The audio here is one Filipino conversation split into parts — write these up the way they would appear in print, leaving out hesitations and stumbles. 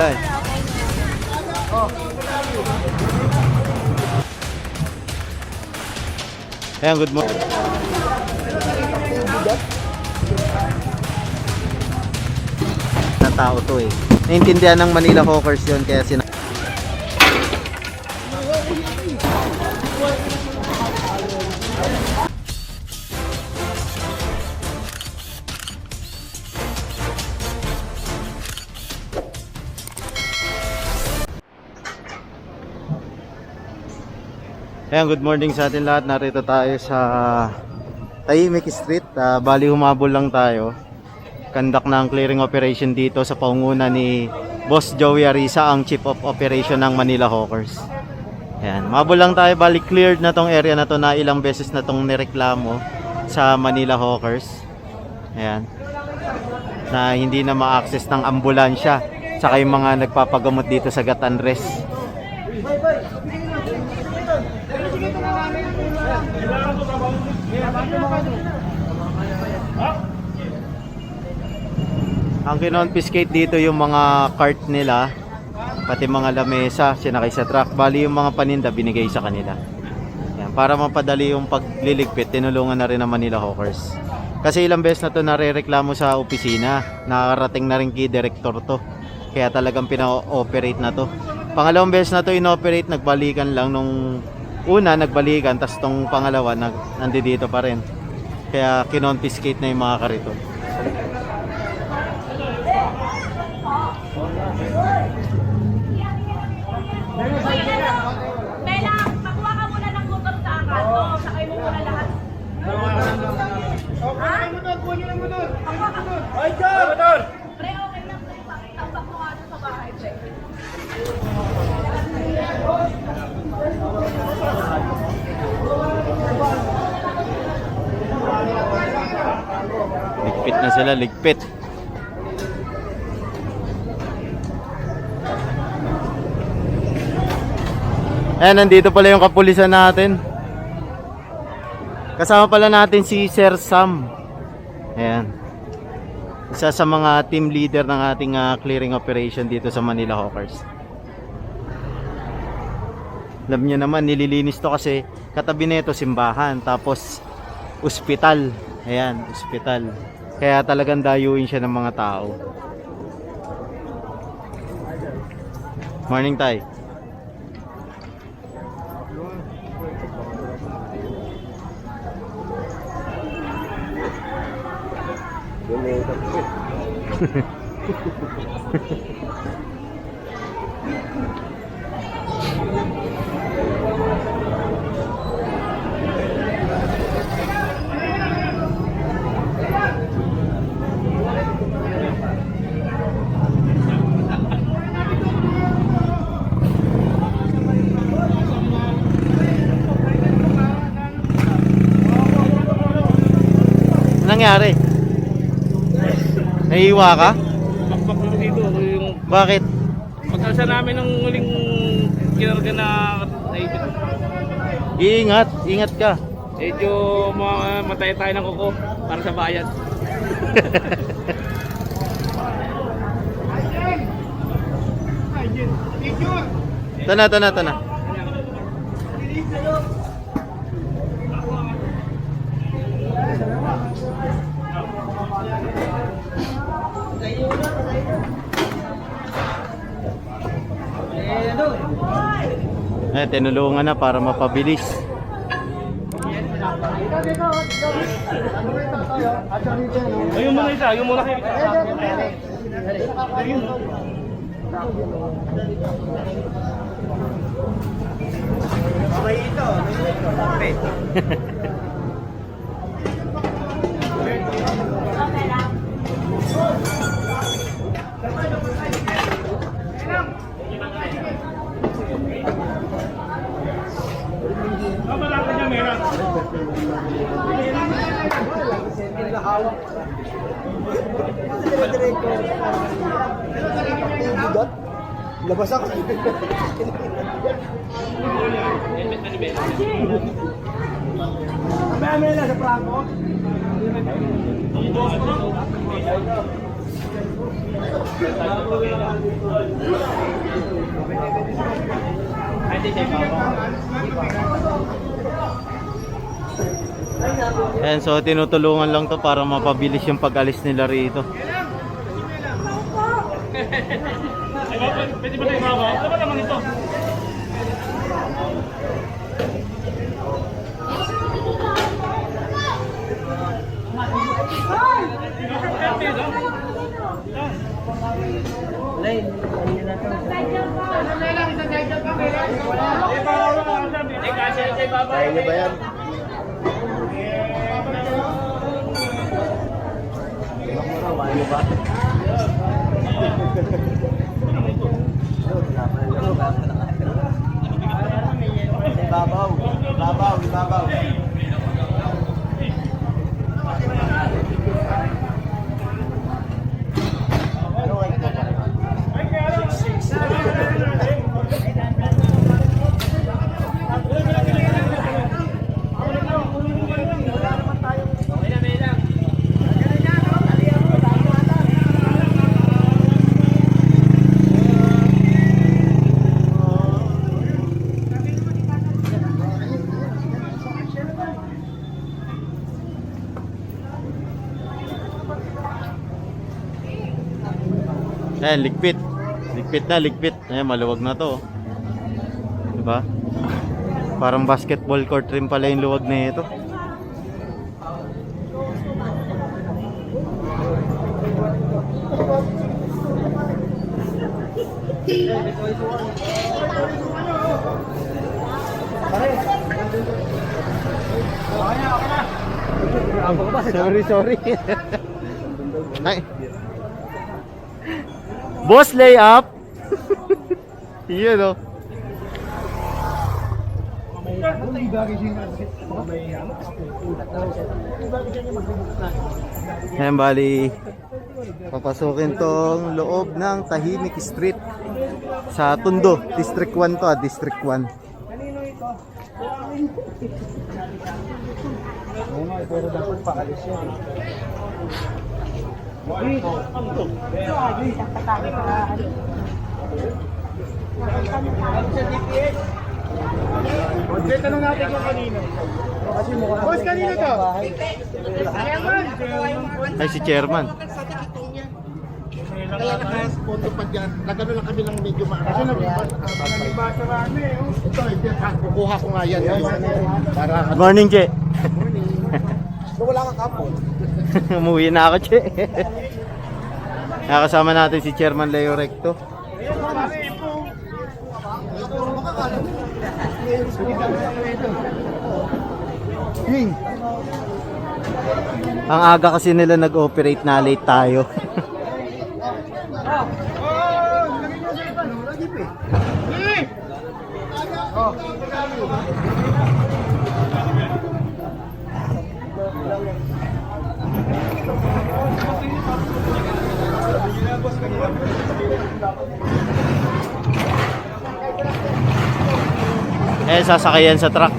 pala eh. Ayan, good morning. Na tao to eh. Naintindihan ng Manila Hawkers yun kaya Ayan, good morning sa atin lahat. Narito tayo sa Tahimik Street. Bali humabol lang tayo. Conduct ng clearing operation dito sa paunguna ni Boss Joey Arisa, ang Chief of Operation ng Manila Hawkers. Ayan, humabol lang tayo. Bali cleared na tong area na to, na ilang beses na tong nireklamo sa Manila Hawkers. Ayan, na hindi na ma-access ng ambulansya saka yung mga nagpapagamot dito sa Gatanres. Ang kinonfiscate dito yung mga cart nila, pati mga lamesa sinakay sa truck. Bali yung mga paninda binigay sa kanila. Yan, para mapadali yung pagliligpit, tinulungan na rin ng Manila Hawkers. Kasi ilang beses na to narereklamo sa opisina, nakarating na rin kay director to, kaya talagang pina-operate na to. Pangalawang beses na to inoperate, nagbalikan lang. Nung una nagbalikan, tas tong pangalawa nandito pa rin, kaya kinonfiscate na yung mga kariton. Bella, makuha ka muna ng motor sa akin. Oo, sakay mo muna lahat. Ha? Kuha niyo ng motor. Ay, motor! Pre, okay lang. Tambak mo nga doon sa bahay, pre. Ligpit na sila, ligpit. Ayan, nandito pala yung kapulisan natin. Kasama pala natin si Sir Sam. Ayan, isa sa mga team leader ng ating clearing operation dito sa Manila Hawkers. Alam nyo naman, nililinis to kasi katabi nito simbahan, tapos ospital. Ayan, ospital. Kaya talagang dayuin siya ng mga tao. Morning, Tay. Nangyari? Nahiwa ka? Bakbak lang dito yung Bakit? pagkalsa namin ng huling kinarga na naipit. Ingat, ingat ka. Medyo matay tayo ng kuko para sa bayan. Tana. Tinulungan na para mapabilis. Ayun muna isa, yung muna kayo. Labas ako. May sa plako. Ayan, so tinutulungan lang to para mapabilis yung pag-alis nila rito. Pwede ba tayo mga? Ano ba naman ito? Kaya niyo ba yan? Ibabaw. Ayan, ligpit. Ligpit. Ayan, maluwag na to. Diba? Parang basketball court rin pala yung luwag na ito. Sorry. Ay. Boss, lay up. Yun o. Ayan, bali papasukin tong loob ng Tahimik Street sa Tondo, District 1 to, District 1. Pero dapat paalis yan. Tanong natin yung kanino. Kasi mukhang boss, kanino to? Chairman! Ay, si Chairman. Kaya nakapondo pa dyan. Nagano lang kami ng medyo maarap. Kasi nagbasa rami eh. Ito, kukuha ko nga yan. Para Good morning, Che. wala kang kapon. Umuwi na ako, Che. Nakasama natin si Chairman Leo Recto. Ang aga kasi nila nag-operate, na late tayo. Eh, sasakayan sa truck.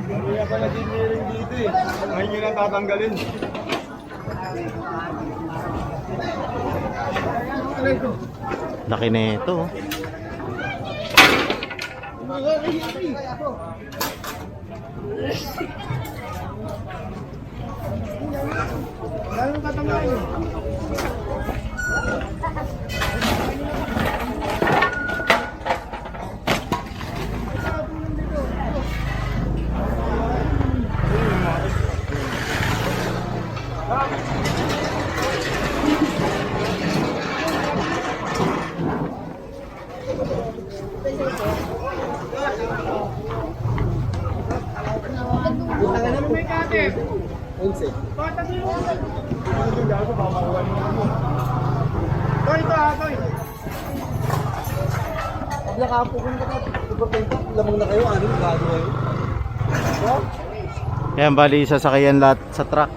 Kaya pala din meron dito eh. Ngayon nyo na tatanggalin. Laki na ito. Lalong katanggalin. May kate. 11. Patag mo. Toy, Pag nakapo kung lamang na kayo, ano gado kayo? Yan, bali sasakayan lahat sa truck.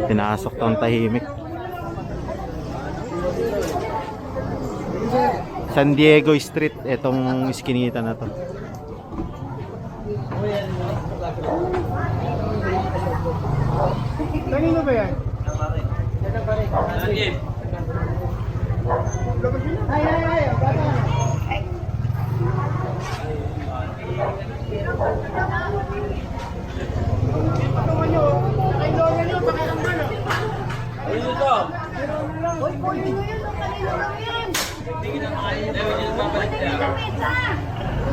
Pinasok tong Tahimik. San Diego Street, etong iskinita na to. Kanino ba yan? Uy, pwede nyo yun. Kanino lang yan? Kanino lang pizza?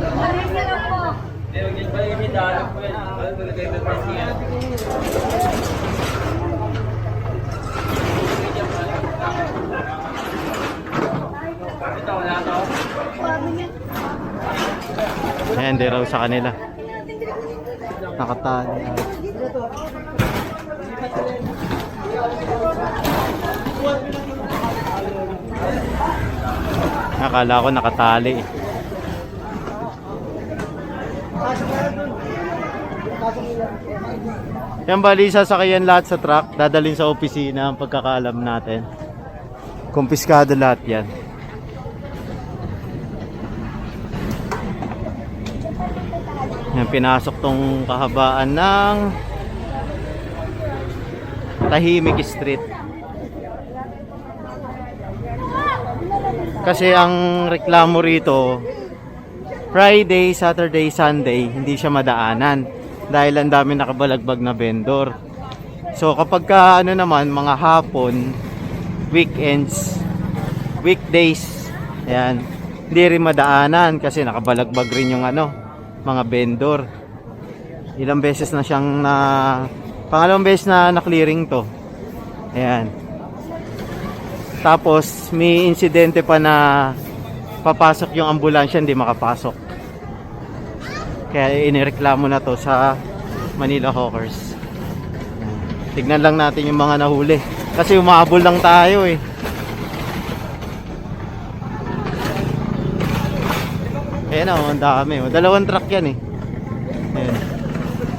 Kanino lang po. Ayan, di raw sa kanila. Nakatali. Akala ko nakatali. Yan bali, sasakayan lahat sa truck, dadalhin sa opisina ang pagkakaalam natin. Kumpiskado lahat yan. Yan, pinasok tong kahabaan ng Tahimik Street. Kasi ang reklamo rito, Friday, Saturday, Sunday, hindi siya madaanan dahil ang dami nakabalagbag na vendor. So kapag ka ano naman, mga hapon, weekends, weekdays, ayan, hindi rin madaanan kasi nakabalagbag rin yung ano, mga vendor. Ilang beses na siyang pangalawang beses na na-clearing to. Ayan. Tapos may insidente pa na papasok yung ambulansya, hindi makapasok. Kaya inireklamo na to sa Manila Hawkers. Ayan. Tignan lang natin yung mga nahuli kasi umahabol lang tayo eh. Ayan o, ang dami. Dalawang truck yan eh. Ayan.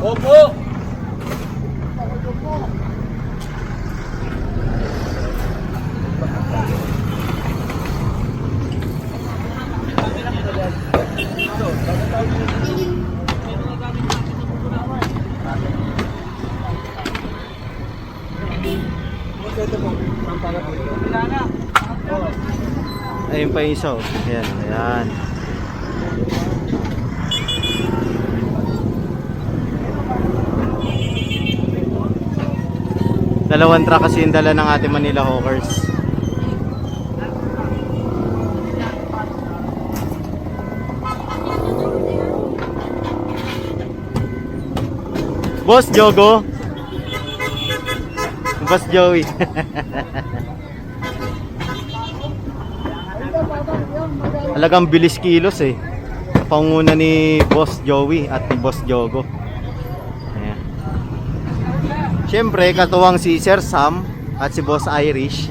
Opo! Ayun pa yung isa oh. Ayan, ayan. Dalawang truck kasi yung dala ng ating Manila Hawkers. Boss Jogo. Boss Joey. Talagang bilis kilos eh. Panguna ni Boss Joey at ni Boss Jogo. Ayan. Siyempre, katuwang si Sir Sam at si Boss Irish.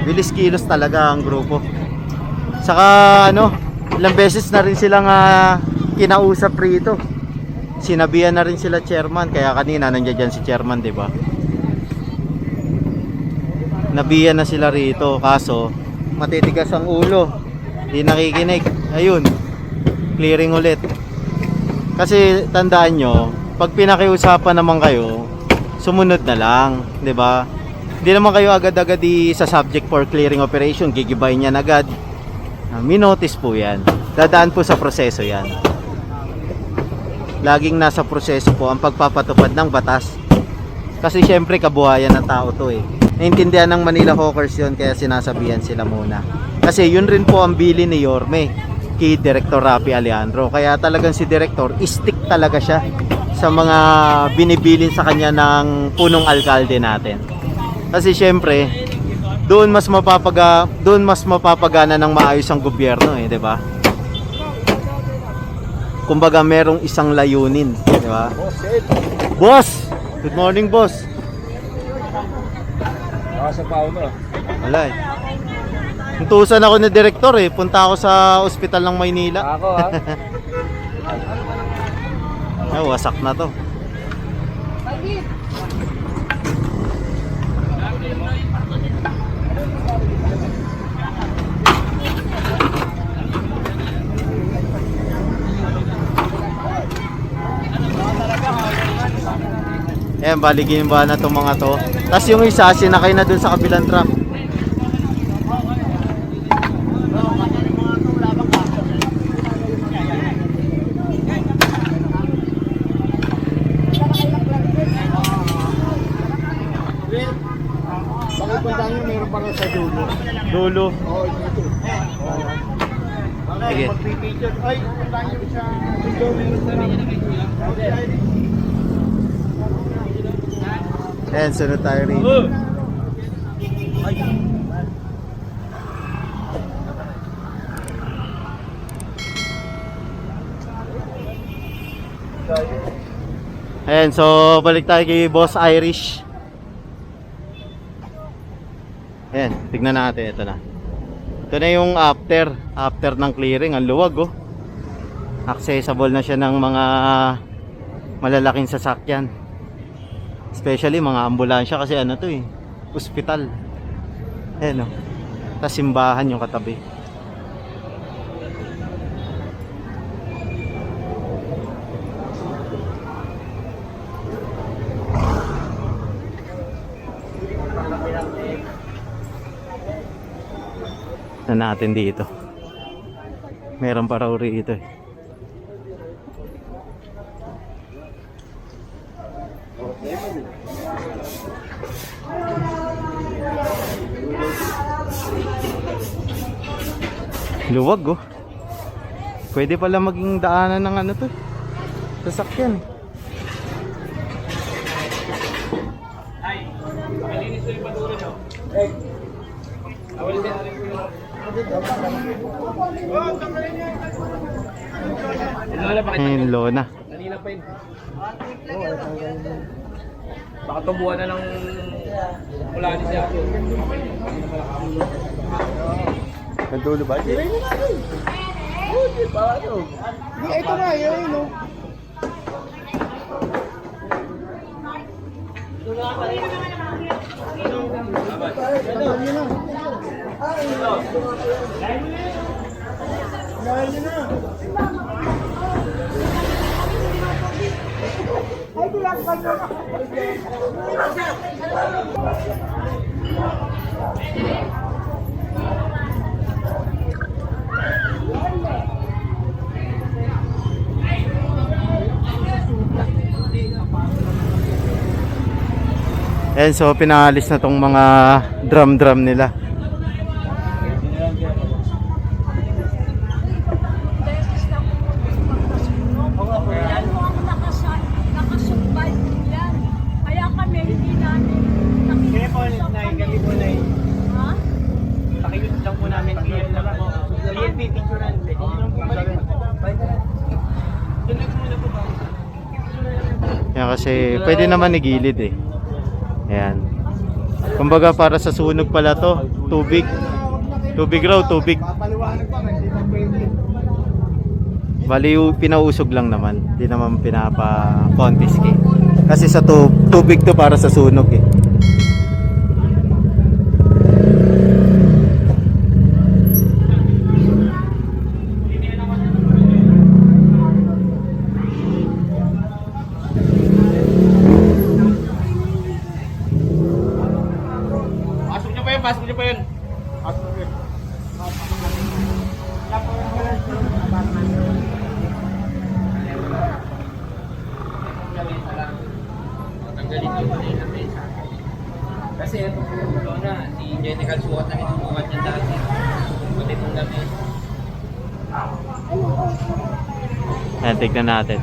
Bilis kilos talaga ang grupo. Saka ano, ilang beses na rin silang kinausap rito. Sinabihan na rin sila chairman, kaya kanina nandiyan dyan si chairman, 'di ba? Nabiyan na sila rito, kaso matitigas ang ulo. Hindi nakikinig. Ayun. Clearing ulit. Kasi tandaan nyo, pag pinakiusapan naman kayo, sumunod na lang, 'di ba? Hindi naman kayo agad-agad sa subject for clearing operation, gigibayin niyan agad. Minotice po 'yan. Dadaan po sa proseso 'yan. Laging nasa proseso po ang pagpapatupad ng batas. Kasi syempre kabuhayan ng tao 'to eh. Naintindihan ng Manila Hawkers 'yon, kaya sinasabihan sila muna. Kasi yun rin po ang bili ni Yorme kay Director Rapi Alejandro. Kaya talagang si Director, stick talaga siya sa mga binibilin sa kanya ng punong alkalde natin. Kasi syempre, doon mas mapapagana ng maayos ang gobyerno eh, 'di ba? Kumbaga merong isang layunin, 'di ba? Boss, good morning, boss. Sa pauno. Wala eh. Tuntusan ako ni Director eh. Punta ako sa ospital ng Maynila. Ako ha. Ay, wasak na to. Ayan, baligin ba na itong mga to. Tapos yung isa, sinakay na dun sa kabilang truck. Bakit punta nyo, meron pa rin sa dulo. Dulo. Oo, dito. Sige. Magpipicture. Ay, punta nyo sa dulo. Ayan, sunod tayo rito. Ayan, so balik tayo kay Boss Irish. Ayan, tignan natin. Ito na. Ito na yung after ng clearing. Ang luwag, oh. Accessible na siya ng mga malalaking sasakyan. Especially mga ambulansya kasi ano to eh, ospital. Ayan, oh. Tapos simbahan yung katabi. Na natin dito. Meron pa raw rito eh. Luwag, oh. Pwede pala maging daanan ng ano to, sasakyan. Ay, pakilinis ko yung paduro nyo. Awal din. Ayun, lona. Kanina pa yun. Baka tubuhan na ng mula ni siya. Nagdulo ba? Ito na, yun, no? Ayan, so pinalis na tong mga drum nila. Yan mo ang nakasubbay yan. Kaya kami hindi namin nakikita. Ha? Pakilot lang po namin. Clear na po. Clear picturean. Yan kasi pwede naman igilid eh. Ayan. Kumbaga para sa sunog pala to, tubig. Tubig raw, tubig. Papaliwanag pa, hindi pa pwede. Bali pinausog lang naman, hindi naman pinapa-confiscate. Kasi sa tubig to para sa sunog eh. Pasok niyo pa yun, pasok niyo pa yun. Tanggalin yung mali ng mesa. Kasi ito po na, si Jenical suot na isubukan niya dati. Pati itong lamesa. Ayan, tignan natin.